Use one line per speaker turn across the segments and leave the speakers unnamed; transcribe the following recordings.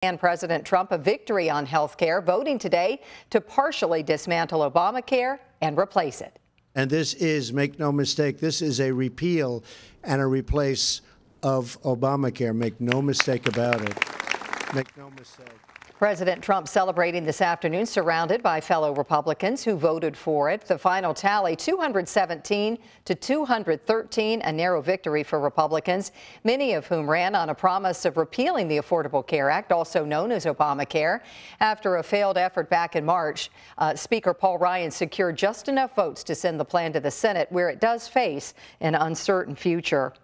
And President Trump a victory on health care, voting today to partially dismantle Obamacare and replace it.
And this is, make no mistake, this is a repeal and a replace of Obamacare. Make no mistake about it. Make no mistake.
President Trump celebrating this afternoon, surrounded by fellow Republicans who voted for it. The final tally, 217 to 213, a narrow victory for Republicans, many of whom ran on a promise of repealing the Affordable Care Act, also known as Obamacare. After a failed effort back in March, Speaker Paul Ryan secured just enough votes to send the plan to the Senate, where it does face an uncertain future.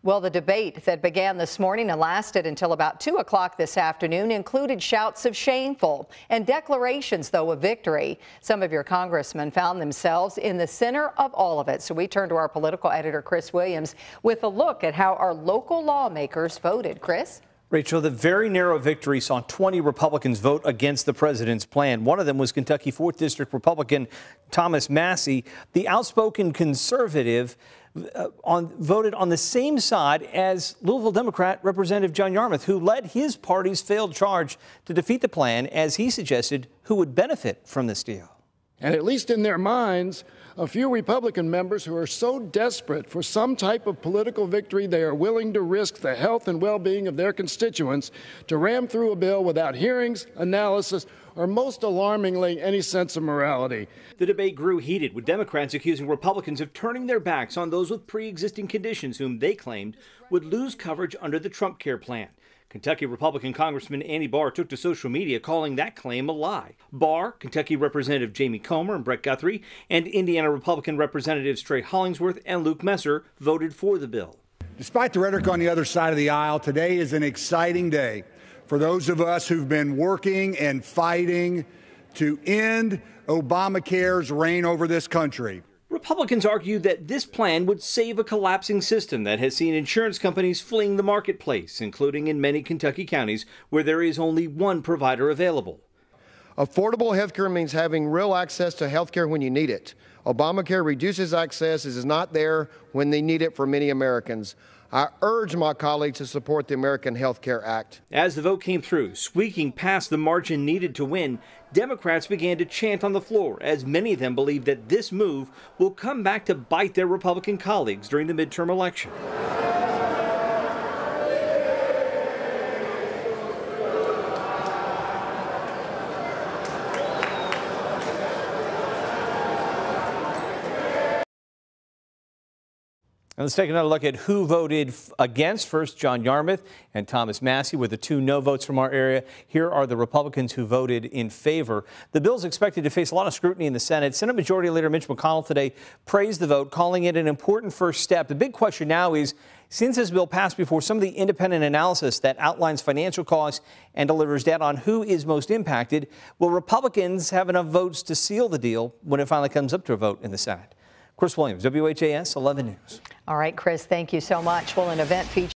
Well, the debate that began this morning and lasted until about 2 o'clock this afternoon included shouts of shameful and declarations, though, of victory. Some of your congressmen found themselves in the center of all of it. So we turn to our political editor, Chris Williams, with a look at how our local lawmakers voted. Chris?
Rachel, the very narrow victory saw 20 Republicans vote against the president's plan. One of them was Kentucky 4th District Republican Thomas Massie. The outspoken conservative voted on the same side as Louisville Democrat Representative John Yarmuth, who led his party's failed charge to defeat the plan, as he suggested who would benefit from this deal.
And at least in their minds, a few Republican members who are so desperate for some type of political victory they are willing to risk the health and well-being of their constituents to ram through a bill without hearings, analysis, or most alarmingly, any sense of morality.
The debate grew heated, with Democrats accusing Republicans of turning their backs on those with pre-existing conditions whom they claimed would lose coverage under the Trumpcare plan. Kentucky Republican Congressman Andy Barr took to social media calling that claim a lie. Barr, Kentucky Representative Jamie Comer and Brett Guthrie, and Indiana Republican Representatives Trey Hollingsworth and Luke Messer voted for the bill.
Despite the rhetoric on the other side of the aisle, today is an exciting day for those of us who've been working and fighting to end Obamacare's reign over this country.
Republicans argue that this plan would save a collapsing system that has seen insurance companies fleeing the marketplace, including in many Kentucky counties where there is only one provider available.
Affordable health care means having real access to health care when you need it. Obamacare reduces access, it is not there when they need it for many Americans. I urge my colleagues to support the American Health Care Act.
As the vote came through, squeaking past the margin needed to win, Democrats began to chant on the floor, as many of them believe that this move will come back to bite their Republican colleagues during the midterm election. And let's take another look at who voted against. First, John Yarmuth and Thomas Massie were the two no votes from our area. Here are the Republicans who voted in favor. The bill is expected to face a lot of scrutiny in the Senate. Senate Majority Leader Mitch McConnell today praised the vote, calling it an important first step. The big question now is, since this bill passed before some of the independent analysis that outlines financial costs and delivers data on who is most impacted, will Republicans have enough votes to seal the deal when it finally comes up to a vote in the Senate? Chris Williams, WHAS 11 News.
All right, Chris, thank you so much. Well, an event featuring